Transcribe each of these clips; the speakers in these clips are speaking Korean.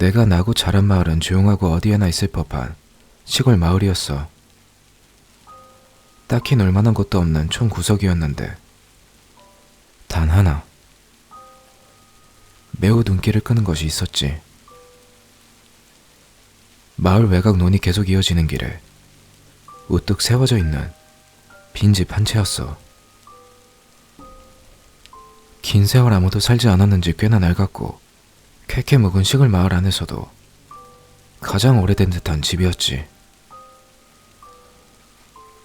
내가 나고 자란 마을은 조용하고 어디에나 있을 법한 시골 마을이었어. 딱히 놀만한 곳도 없는 촌구석이었는데 단 하나 매우 눈길을 끄는 것이 있었지. 마을 외곽 논이 계속 이어지는 길에 우뚝 세워져 있는 빈집 한 채였어. 긴 세월 아무도 살지 않았는지 꽤나 낡았고 쾌쾌 묵은 시골 마을 안에서도 가장 오래된 듯한 집이었지.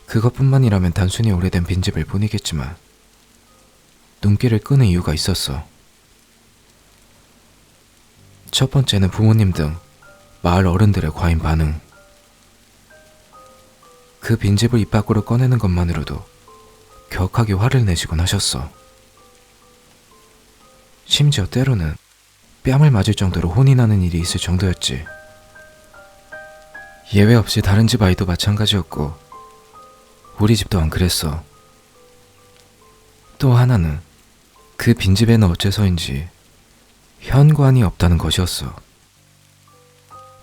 그것뿐만이라면 단순히 오래된 빈집일 뿐이겠지만 눈길을 끄는 이유가 있었어. 첫 번째는 부모님 등 마을 어른들의 과인 반응. 그 빈집을 입 밖으로 꺼내는 것만으로도 격하게 화를 내시곤 하셨어. 심지어 때로는 뺨을 맞을 정도로 혼이 나는 일이 있을 정도였지. 예외 없이 다른 집 아이도 마찬가지였고 우리 집 또한 그랬어. 또 하나는 그 빈집에는 어째서인지 현관이 없다는 것이었어.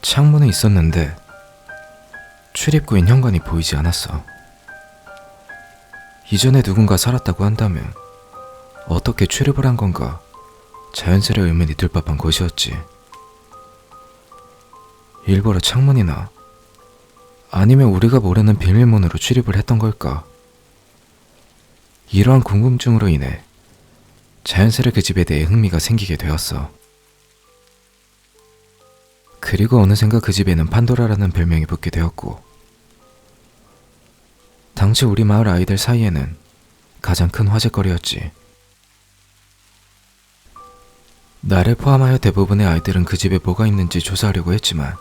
창문은 있었는데 출입구인 현관이 보이지 않았어. 이전에 누군가 살았다고 한다면 어떻게 출입을 한 건가 자연스레 의문이 들 법한 곳이었지. 일부러 창문이나 아니면 우리가 모르는 비밀문으로 출입을 했던 걸까? 이러한 궁금증으로 인해 자연스레 그 집에 대해 흥미가 생기게 되었어. 그리고 어느샌가 그 집에는 판도라라는 별명이 붙게 되었고 당시 우리 마을 아이들 사이에는 가장 큰 화제거리였지. 나를 포함하여 대부분의 아이들은 그 집에 뭐가 있는지 조사하려고 했지만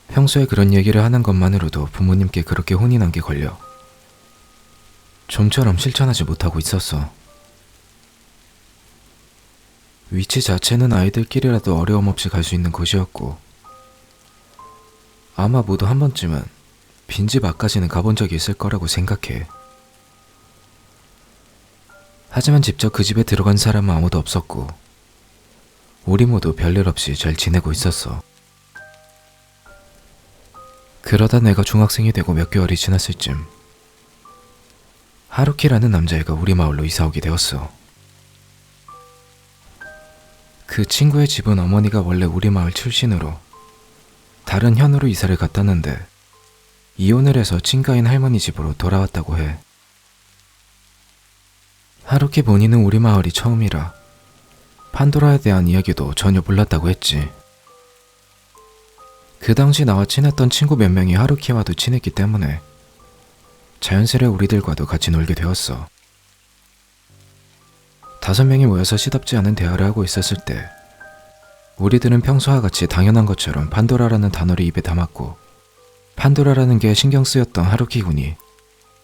평소에 그런 얘기를 하는 것만으로도 부모님께 그렇게 혼이 난 게 걸려 좀처럼 실천하지 못하고 있었어. 위치 자체는 아이들끼리라도 어려움 없이 갈 수 있는 곳이었고 아마 모두 한 번쯤은 빈집 앞까지는 가본 적이 있을 거라고 생각해. 하지만 직접 그 집에 들어간 사람은 아무도 없었고 우리 모두 별일 없이 잘 지내고 있었어. 그러다 내가 중학생이 되고 몇 개월이 지났을 쯤 하루키라는 남자애가 우리 마을로 이사오게 되었어. 그 친구의 집은 어머니가 원래 우리 마을 출신으로 다른 현으로 이사를 갔다는데 이혼을 해서 친가인 할머니 집으로 돌아왔다고 해. 하루키 본인은 우리 마을이 처음이라 판도라에 대한 이야기도 전혀 몰랐다고 했지. 그 당시 나와 친했던 친구 몇 명이 하루키와도 친했기 때문에 자연스레 우리들과도 같이 놀게 되었어. 5명이 모여서 시덥지 않은 대화를 하고 있었을 때 우리들은 평소와 같이 당연한 것처럼 판도라라는 단어를 입에 담았고 판도라라는 게 신경 쓰였던 하루키 군이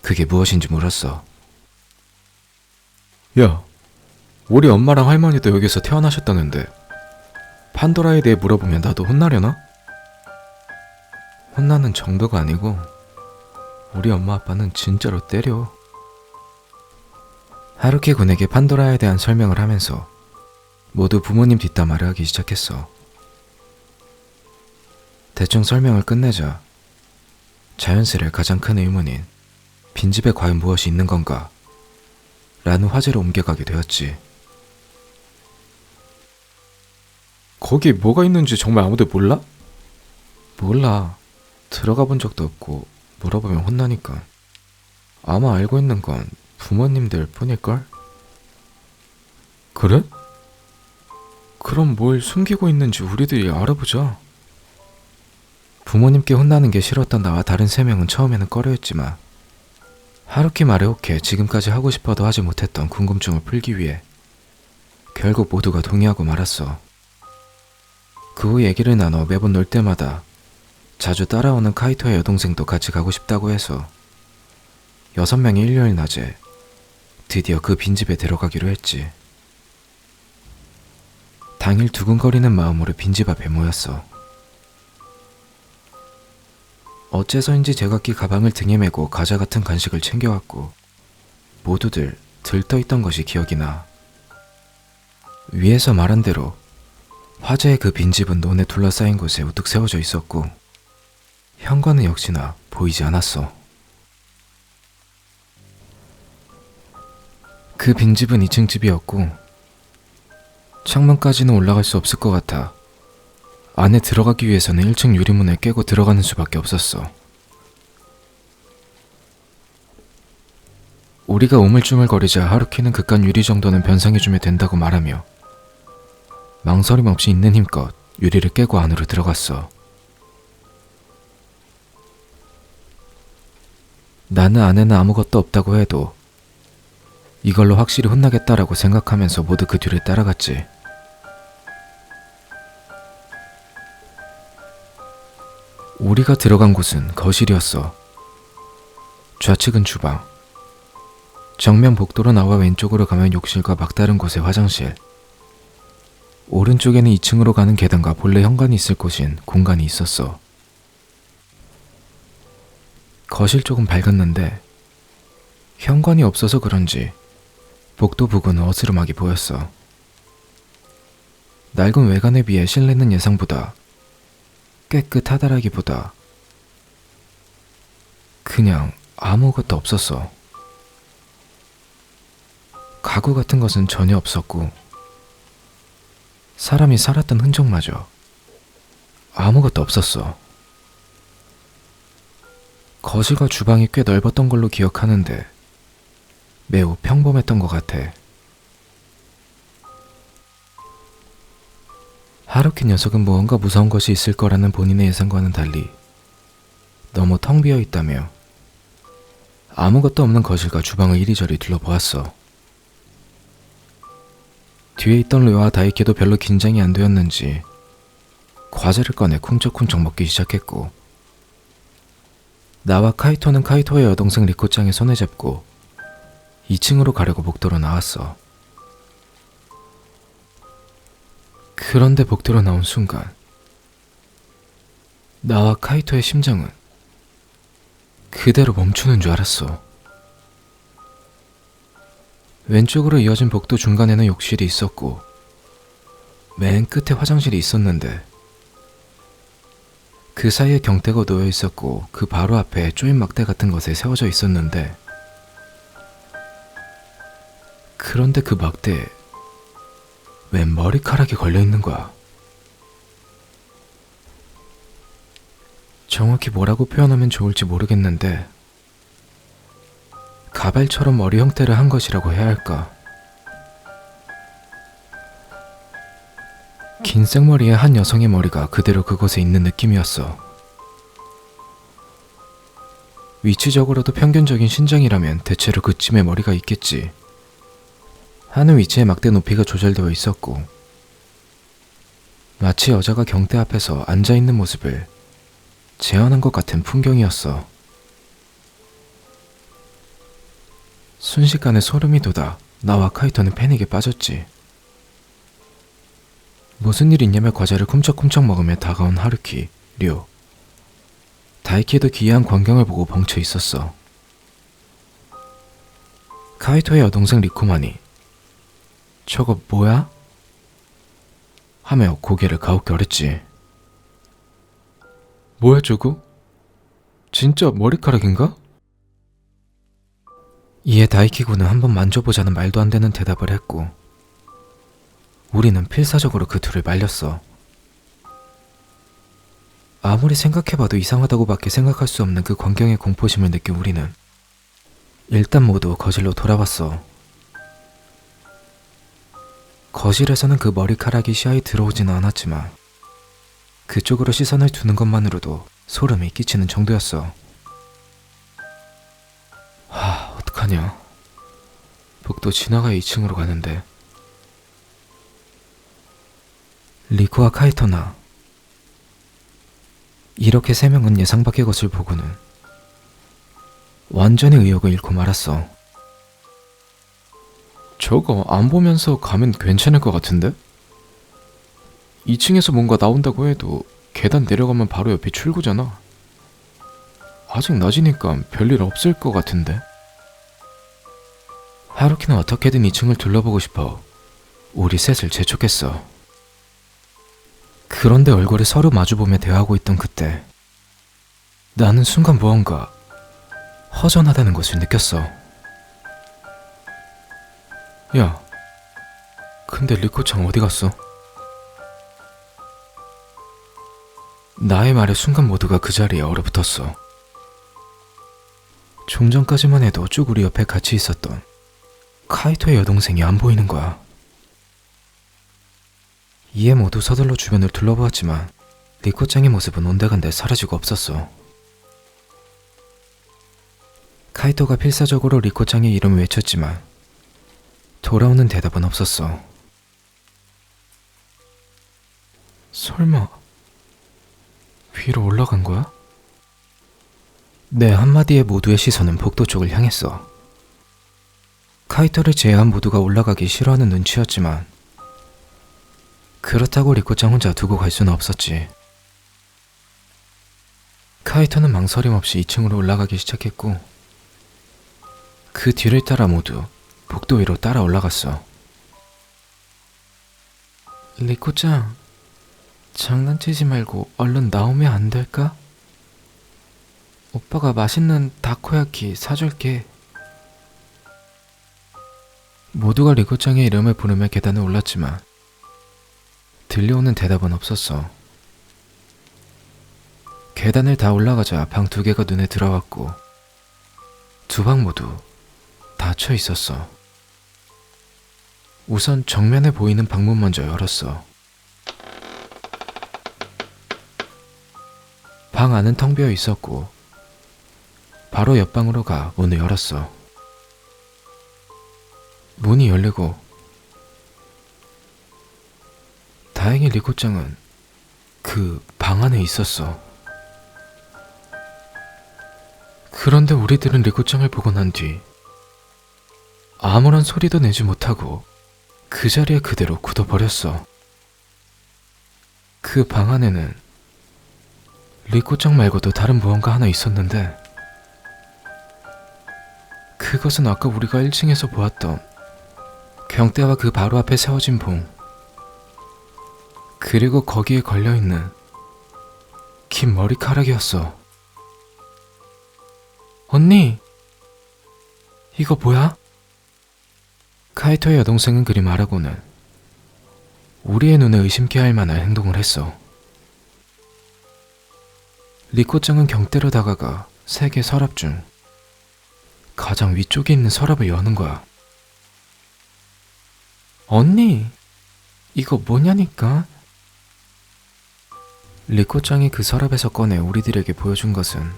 그게 무엇인지 물었어. 야, 우리 엄마랑 할머니도 여기서 태어나셨다는데 판도라에 대해 물어보면 나도 혼나려나? 혼나는 정도가 아니고 우리 엄마 아빠는 진짜로 때려. 하루키 군에게 판도라에 대한 설명을 하면서 모두 부모님 뒷담화를 하기 시작했어. 대충 설명을 끝내자 자연스레 가장 큰 의문인 빈집에 과연 무엇이 있는 건가? 라는 화제로 옮겨가게 되었지. 거기 뭐가 있는지 정말 아무도 몰라? 몰라. 들어가 본 적도 없고 물어보면 혼나니까. 아마 알고 있는 건 부모님들 뿐일걸? 그래? 그럼 뭘 숨기고 있는지 우리들이 알아보자. 부모님께 혼나는 게 싫었던 나와 다른 3명은 처음에는 꺼려했지만 하루키 말에 혹해 지금까지 하고 싶어도 하지 못했던 궁금증을 풀기 위해 결국 모두가 동의하고 말았어. 그 후 얘기를 나눠 매번 놀 때마다 자주 따라오는 카이토의 여동생도 같이 가고 싶다고 해서 6명이 일요일 낮에 드디어 그 빈집에 들어가기로 했지. 당일 두근거리는 마음으로 빈집 앞에 모였어. 어째서인지 제각기 가방을 등에 메고 과자 같은 간식을 챙겨왔고 모두들 들떠있던 것이 기억이 나. 위에서 말한 대로 화재의 그 빈집은 논에 둘러싸인 곳에 우뚝 세워져 있었고 현관은 역시나 보이지 않았어. 그 빈집은 2층 집이었고 창문까지는 올라갈 수 없을 것 같아 안에 들어가기 위해서는 1층 유리문을 깨고 들어가는 수밖에 없었어. 우리가 우물쭈물거리자 하루키는 그깟 유리 정도는 변상해주면 된다고 말하며 망설임 없이 있는 힘껏 유리를 깨고 안으로 들어갔어. 나는 안에는 아무것도 없다고 해도 이걸로 확실히 혼나겠다라고 생각하면서 모두 그 뒤를 따라갔지. 우리가 들어간 곳은 거실이었어. 좌측은 주방, 정면 복도로 나와 왼쪽으로 가면 욕실과 막다른 곳의 화장실, 오른쪽에는 2층으로 가는 계단과 본래 현관이 있을 곳인 공간이 있었어. 거실 쪽은 밝았는데 현관이 없어서 그런지 복도 부근은 어스름하게 보였어. 낡은 외관에 비해 실내는 예상보다 깨끗하다라기보다 그냥 아무것도 없었어. 가구 같은 것은 전혀 없었고 사람이 살았던 흔적마저 아무것도 없었어. 거실과 주방이 꽤 넓었던 걸로 기억하는데 매우 평범했던 것 같아. 하루키 녀석은 무언가 무서운 것이 있을 거라는 본인의 예상과는 달리 너무 텅 비어 있다며 아무것도 없는 거실과 주방을 이리저리 둘러보았어. 뒤에 있던 류와 다이키도 별로 긴장이 안 되었는지 과자를 꺼내 쿵쩍쿵쩍 먹기 시작했고 나와 카이토는 카이토의 여동생 리코짱의 손을 잡고 2층으로 가려고 복도로 나왔어. 그런데 복도로 나온 순간 나와 카이토의 심장은 그대로 멈추는 줄 알았어. 왼쪽으로 이어진 복도 중간에는 욕실이 있었고 맨 끝에 화장실이 있었는데 그 사이에 경대가 놓여 있었고 그 바로 앞에 조인 막대 같은 것에 세워져 있었는데 그런데 그 막대에 웬 머리카락이 걸려있는 거야. 정확히 뭐라고 표현하면 좋을지 모르겠는데 가발처럼 머리 형태를 한 것이라고 해야 할까. 긴 생머리에 한 여성의 머리가 그대로 그곳에 있는 느낌이었어. 위치적으로도 평균적인 신장이라면 대체로 그쯤에 머리가 있겠지. 하는 위치에 막대 높이가 조절되어 있었고 마치 여자가 경대 앞에서 앉아있는 모습을 재현한 것 같은 풍경이었어. 순식간에 소름이 돋아 나와 카이토는 패닉에 빠졌지. 무슨 일 있냐며 과자를 쿰쩍쿰쩍 먹으며 다가온 하루키, 류, 다이키도 기이한 광경을 보고 벙쳐 있었어. 카이토의 여동생 리코만이 저거 뭐야? 하며 고개를 가웃겨랬지. 뭐야 저거? 진짜 머리카락인가? 이에 다이키군은 한번 만져보자는 말도 안 되는 대답을 했고 우리는 필사적으로 그 둘을 말렸어. 아무리 생각해봐도 이상하다고밖에 생각할 수 없는 그 광경의 공포심을 느낀 우리는 일단 모두 거실로 돌아왔어. 거실에서는 그 머리카락이 시야에 들어오지는 않았지만 그쪽으로 시선을 두는 것만으로도 소름이 끼치는 정도였어. 어떡하냐. 복도 지나가야 2층으로 가는데. 리코와 카이토나 이렇게 3명은 예상 밖의 것을 보고는 완전히 의욕을 잃고 말았어. 저거 안 보면서 가면 괜찮을 것 같은데? 2층에서 뭔가 나온다고 해도 계단 내려가면 바로 옆이 출구잖아. 아직 낮이니까 별일 없을 것 같은데? 하루키는 어떻게든 2층을 둘러보고 싶어 우리 셋을 재촉했어. 그런데 얼굴을 서로 마주보며 대화하고 있던 그때 나는 순간 무언가 허전하다는 것을 느꼈어. 야, 근데 리코짱 어디 갔어? 나의 말에 순간 모두가 그 자리에 얼어붙었어. 좀 전까지만 해도 쭉 우리 옆에 같이 있었던 카이토의 여동생이 안 보이는 거야. 이에 모두 서둘러 주변을 둘러보았지만 리코짱의 모습은 온데간데 사라지고 없었어. 카이토가 필사적으로 리코짱의 이름을 외쳤지만 돌아오는 대답은 없었어. 설마 위로 올라간 거야? 내 한마디에 모두의 시선은 복도 쪽을 향했어. 카이토를 제외한 모두가 올라가기 싫어하는 눈치였지만 그렇다고 리코짱 혼자 두고 갈 수는 없었지. 카이토는 망설임 없이 2층으로 올라가기 시작했고 그 뒤를 따라 모두 복도 위로 따라 올라갔어. 리코짱, 장난치지 말고 얼른 나오면 안 될까? 오빠가 맛있는 다코야키 사줄게. 모두가 리코짱의 이름을 부르며 계단을 올랐지만 들려오는 대답은 없었어. 계단을 다 올라가자 방 2개가 눈에 들어왔고 두 방 모두 닫혀 있었어. 우선 정면에 보이는 방문 먼저 열었어. 방 안은 텅 비어 있었고 바로 옆방으로 가 문을 열었어. 문이 열리고 다행히 리코짱은 그 방 안에 있었어. 그런데 우리들은 리코짱을 보고 난 뒤 아무런 소리도 내지 못하고 그 자리에 그대로 굳어버렸어. 그 방 안에는 리코짱 말고도 다른 무언가 하나 있었는데 그것은 아까 우리가 1층에서 보았던 경대와 그 바로 앞에 세워진 봉, 그리고 거기에 걸려있는 긴 머리카락이었어. 언니, 이거 뭐야? 카이토의 여동생은 그리 말하고는 우리의 눈에 의심케 할 만한 행동을 했어. 리코짱은 경대로 다가가 3개 서랍 중 가장 위쪽에 있는 서랍을 여는 거야. 언니, 이거 뭐냐니까? 리코짱이 그 서랍에서 꺼내 우리들에게 보여준 것은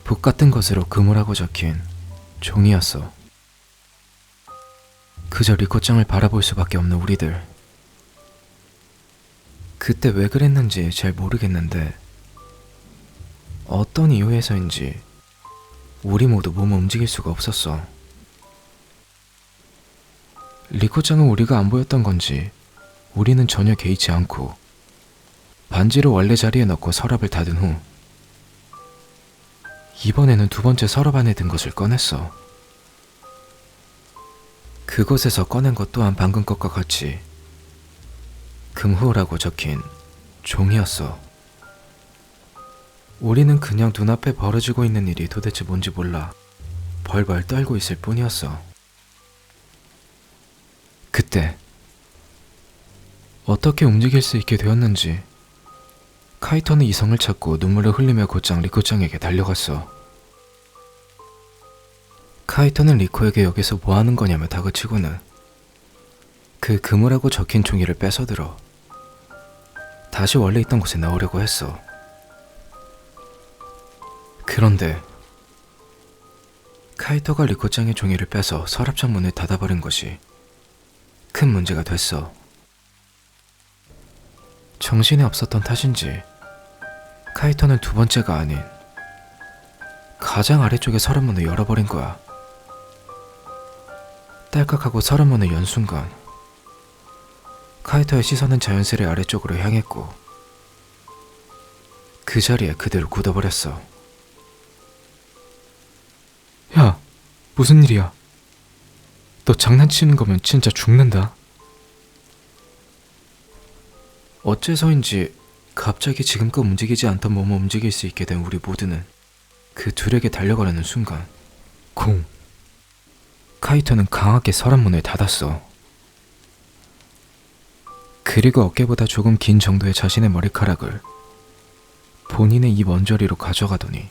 북 같은 것으로 그물하고 적힌 종이였어. 그저 리코짱을 바라볼 수밖에 없는 우리들. 그때 왜 그랬는지 잘 모르겠는데 어떤 이유에서인지 우리 모두 몸을 움직일 수가 없었어. 리코짱은 우리가 안 보였던 건지 우리는 전혀 개의치 않고 반지를 원래 자리에 넣고 서랍을 닫은 후 이번에는 2번째 서랍 안에 든 것을 꺼냈어. 그곳에서 꺼낸 것 또한 방금 것과 같이 금후라고 적힌 종이었어. 우리는 그냥 눈앞에 벌어지고 있는 일이 도대체 뭔지 몰라 벌벌 떨고 있을 뿐이었어. 그때 어떻게 움직일 수 있게 되었는지 카이토는 이성을 찾고 눈물을 흘리며 곧장 리코짱에게 달려갔어. 카이토는 리코에게 여기서 뭐하는 거냐며 다그치고는 그 그물하고 적힌 종이를 뺏어들어 다시 원래 있던 곳에 넣으려고 했어. 그런데 카이토가 리코짱의 종이를 빼서 서랍장 문을 닫아버린 것이 큰 문제가 됐어. 정신이 없었던 탓인지 카이토는 2번째가 아닌 가장 아래쪽에 서랍문을 열어버린 거야. 딸깍하고 서랍문을 연 순간 카이토의 시선은 자연스레 아래쪽으로 향했고 그 자리에 그대로 굳어버렸어. 야, 무슨 일이야? 너 장난치는 거면 진짜 죽는다. 어째서인지 갑자기 지금껏 움직이지 않던 몸을 움직일 수 있게 된 우리 모두는 그 둘에게 달려가려는 순간 공! 카이토는 강하게 서랍문을 닫았어. 그리고 어깨보다 조금 긴 정도의 자신의 머리카락을 본인의 입 언저리로 가져가더니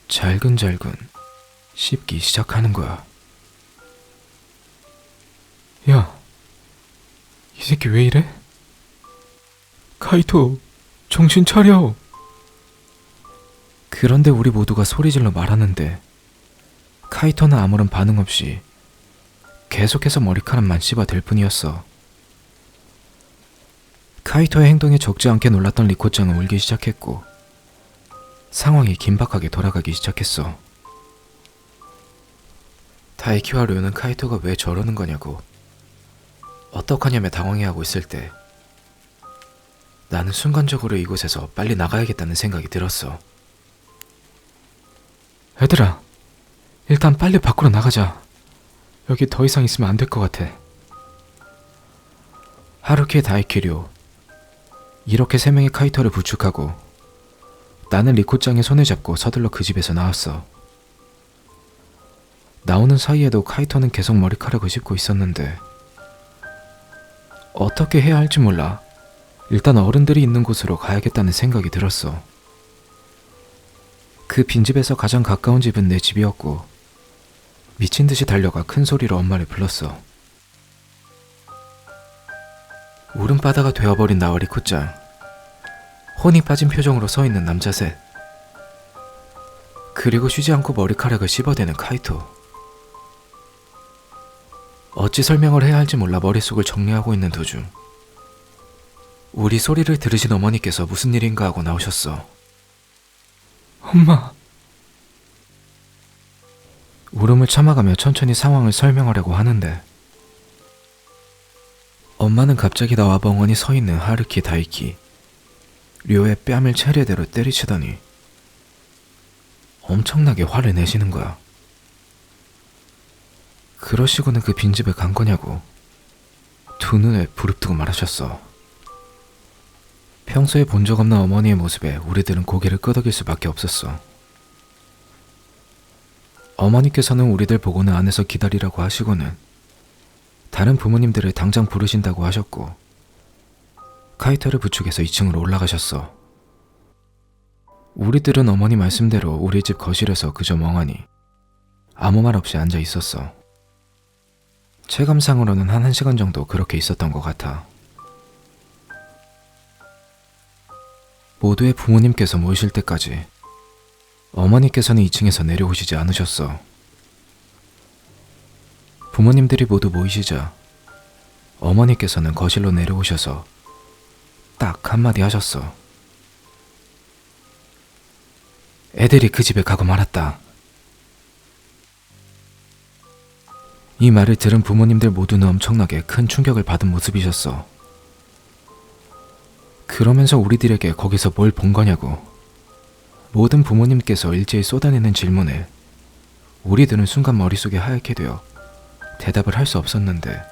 잘근잘근 씹기 시작하는 거야. 야, 이 새끼 왜 이래? 카이토, 정신 차려! 그런데 우리 모두가 소리질러 말하는데 카이토는 아무런 반응 없이 계속해서 머리카락만 씹어댈 뿐이었어. 카이토의 행동에 적지 않게 놀랐던 리코짱은 울기 시작했고 상황이 긴박하게 돌아가기 시작했어. 다이키와 류는 카이토가 왜 저러는 거냐고 어떡하냐며 당황해하고 있을 때 나는 순간적으로 이곳에서 빨리 나가야겠다는 생각이 들었어. 얘들아, 일단 빨리 밖으로 나가자. 여기 더 이상 있으면 안 될 것 같아. 하루키, 다이키, 류 이렇게 세 명의 카이토를 부축하고 나는 리코짱의 손을 잡고 서둘러 그 집에서 나왔어. 나오는 사이에도 카이토는 계속 머리카락을 씹고 있었는데 어떻게 해야 할지 몰라 일단 어른들이 있는 곳으로 가야겠다는 생각이 들었어. 그 빈집에서 가장 가까운 집은 내 집이었고 미친 듯이 달려가 큰 소리로 엄마를 불렀어. 울음바다가 되어버린 나와 리코짱, 혼이 빠진 표정으로 서 있는 남자 셋, 그리고 쉬지 않고 머리카락을 씹어대는 카이토. 어찌 설명을 해야 할지 몰라 머릿속을 정리하고 있는 도중 우리 소리를 들으신 어머니께서 무슨 일인가 하고 나오셨어. 엄마. 울음을 참아가며 천천히 상황을 설명하려고 하는데 엄마는 갑자기 나와 멍하니 서 있는 하루키, 다이키, 료의 뺨을 체리대로 때리치더니 엄청나게 화를 내시는 거야. 그러시고는 그 빈집에 간 거냐고 두 눈을 부릅뜨고 말하셨어. 평소에 본 적 없는 어머니의 모습에 우리들은 고개를 끄덕일 수밖에 없었어. 어머니께서는 우리들 보고는 안에서 기다리라고 하시고는 다른 부모님들을 당장 부르신다고 하셨고 카이토를 부축해서 2층으로 올라가셨어. 우리들은 어머니 말씀대로 우리 집 거실에서 그저 멍하니 아무 말 없이 앉아 있었어. 체감상으로는 한 1시간 정도 그렇게 있었던 것 같아. 모두의 부모님께서 모이실 때까지 어머니께서는 2층에서 내려오시지 않으셨어. 부모님들이 모두 모이시자 어머니께서는 거실로 내려오셔서 딱 한마디 하셨어. 애들이 그 집에 가고 말았다. 이 말을 들은 부모님들 모두는 엄청나게 큰 충격을 받은 모습이셨어. 그러면서 우리들에게 거기서 뭘 본 거냐고 모든 부모님께서 일제히 쏟아내는 질문에 우리들은 순간 머릿속이 하얗게 되어 대답을 할 수 없었는데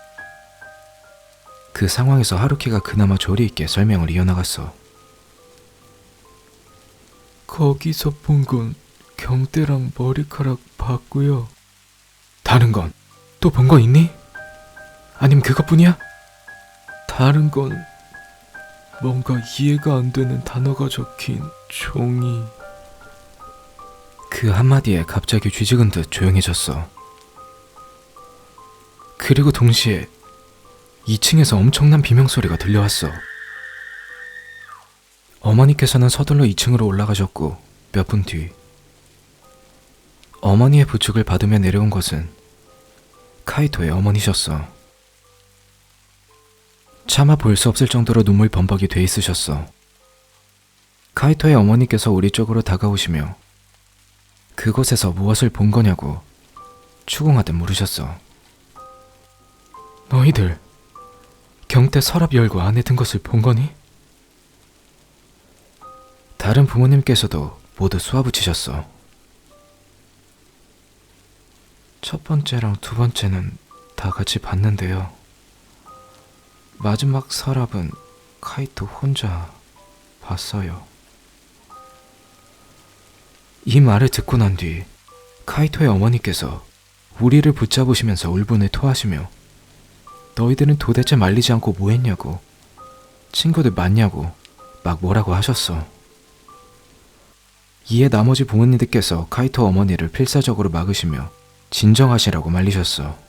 그 상황에서 하루키가 그나마 조리 있게 설명을 이어나갔어. 거기서 본 건 경대랑 머리카락 봤고요. 다른 건? 또 본 거 있니? 아님 그것뿐이야? 다른 건 뭔가 이해가 안 되는 단어가 적힌 종이. 그 한마디에 갑자기 쥐죽은 듯 조용해졌어. 그리고 동시에 2층에서 엄청난 비명소리가 들려왔어. 어머니께서는 서둘러 2층으로 올라가셨고 몇 분 뒤 어머니의 부축을 받으며 내려온 것은 카이토의 어머니셨어. 차마 볼 수 없을 정도로 눈물 범벅이 돼 있으셨어. 카이토의 어머니께서 우리 쪽으로 다가오시며 그곳에서 무엇을 본 거냐고 추궁하듯 물으셨어. 너희들 경태 서랍 열고 안에 든 것을 본 거니? 다른 부모님께서도 모두 쏘아붙이셨어. 첫 번째랑 두 번째는 다 같이 봤는데요. 마지막 서랍은 카이토 혼자 봤어요. 이 말을 듣고 난 뒤 카이토의 어머니께서 우리를 붙잡으시면서 울분을 토하시며 너희들은 도대체 말리지 않고 뭐 했냐고, 친구들 맞냐고 막 뭐라고 하셨어. 이에 나머지 부모님들께서 카이토 어머니를 필사적으로 막으시며 진정하시라고 말리셨어.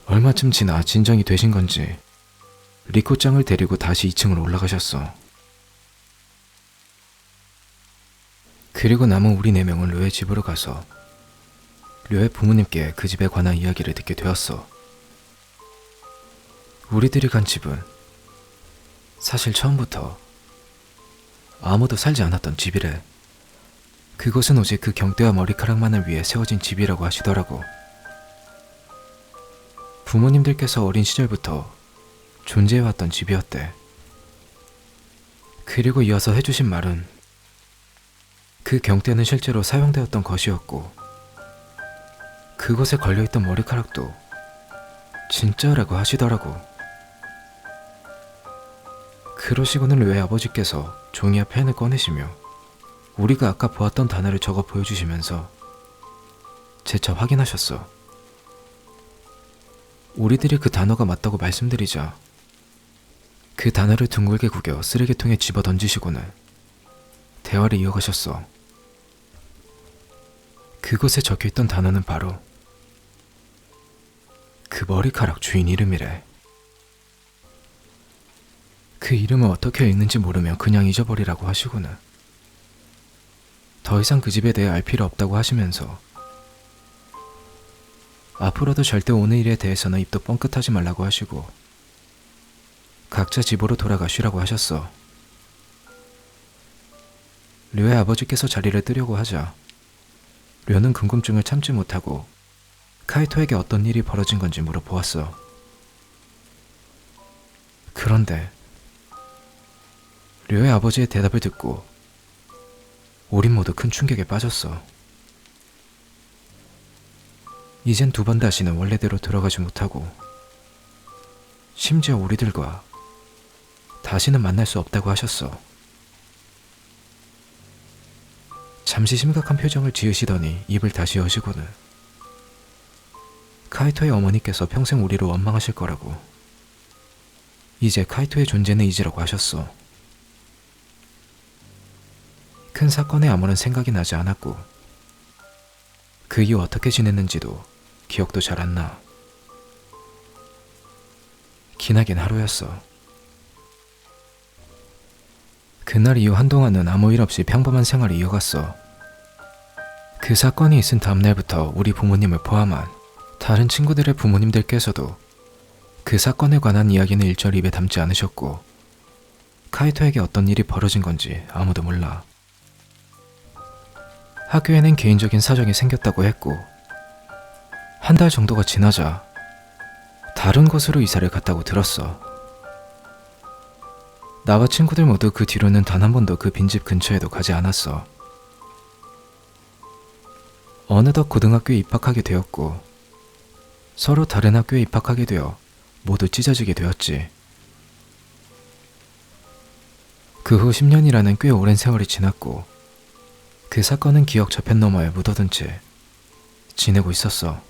얼마쯤 지나 진정이 되신 건지 리코짱을 데리고 다시 2층으로 올라가셨어. 그리고 남은 우리 4명은 료의 집으로 가서 료의 부모님께 그 집에 관한 이야기를 듣게 되었어. 우리들이 간 집은 사실 처음부터 아무도 살지 않았던 집이래. 그것은 오직 그 경대와 머리카락만을 위해 세워진 집이라고 하시더라고. 부모님들께서 어린 시절부터 존재해왔던 집이었대. 그리고 이어서 해주신 말은 그 경대는 실제로 사용되었던 것이었고 그것에 걸려있던 머리카락도 진짜라고 하시더라고. 그러시고는 료의 아버지께서 종이와 펜을 꺼내시며 우리가 아까 보았던 단어를 적어 보여주시면서 재차 확인하셨어. 우리들이 그 단어가 맞다고 말씀드리자 그 단어를 둥글게 구겨 쓰레기통에 집어 던지시고는 대화를 이어가셨어. 그곳에 적혀있던 단어는 바로 그 머리카락 주인 이름이래. 그 이름을 어떻게 읽는지 모르며 그냥 잊어버리라고 하시고는 더 이상 그 집에 대해 알 필요 없다고 하시면서 앞으로도 절대 오늘 일에 대해서는 입도 뻥끗하지 말라고 하시고 각자 집으로 돌아가 쉬라고 하셨어. 료의 아버지께서 자리를 뜨려고 하자 료는 궁금증을 참지 못하고 카이토에게 어떤 일이 벌어진 건지 물어보았어. 그런데 료의 아버지의 대답을 듣고 우린 모두 큰 충격에 빠졌어. 이젠 두 번 다시는 원래대로 들어가지 못하고 심지어 우리들과 다시는 만날 수 없다고 하셨어. 잠시 심각한 표정을 지으시더니 입을 다시 여시고는 카이토의 어머니께서 평생 우리를 원망하실 거라고, 이제 카이토의 존재는 잊으라고 하셨어. 큰 사건에 아무런 생각이 나지 않았고 그 이후 어떻게 지냈는지도 기억도 잘 안 나. 기나긴 하루였어. 그날 이후 한동안은 아무 일 없이 평범한 생활을 이어갔어. 그 사건이 있은 다음날부터 우리 부모님을 포함한 다른 친구들의 부모님들께서도 그 사건에 관한 이야기는 일절 입에 담지 않으셨고 카이토에게 어떤 일이 벌어진 건지 아무도 몰라. 학교에는 개인적인 사정이 생겼다고 했고 한 달 정도가 지나자 다른 곳으로 이사를 갔다고 들었어. 나와 친구들 모두 그 뒤로는 단 한 번도 그 빈집 근처에도 가지 않았어. 어느덧 고등학교에 입학하게 되었고 서로 다른 학교에 입학하게 되어 모두 찢어지게 되었지. 그 후 10년이라는 꽤 오랜 세월이 지났고 그 사건은 기억 저편 너머에 묻어둔 채 지내고 있었어.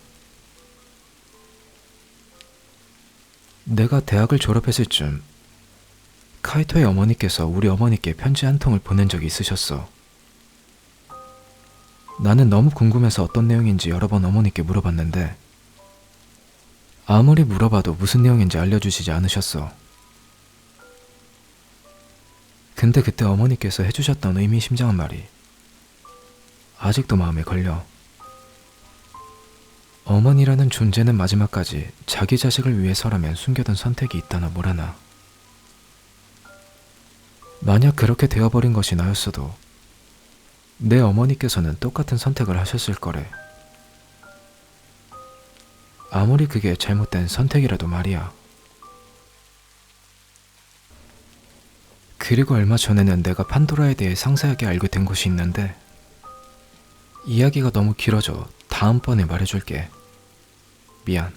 내가 대학을 졸업했을 쯤 카이토의 어머니께서 우리 어머니께 편지 한 통을 보낸 적이 있으셨어. 나는 너무 궁금해서 어떤 내용인지 여러 번 어머니께 물어봤는데 아무리 물어봐도 무슨 내용인지 알려주시지 않으셨어. 근데 그때 어머니께서 해주셨던 의미심장한 말이 아직도 마음에 걸려. 어머니라는 존재는 마지막까지 자기 자식을 위해서라면 숨겨둔 선택이 있다나 뭐라나. 만약 그렇게 되어버린 것이 나였어도 내 어머니께서는 똑같은 선택을 하셨을 거래. 아무리 그게 잘못된 선택이라도 말이야. 그리고 얼마 전에는 내가 판도라에 대해 상세하게 알게 된 것이 있는데 이야기가 너무 길어져 다음번에 말해줄게. 미안.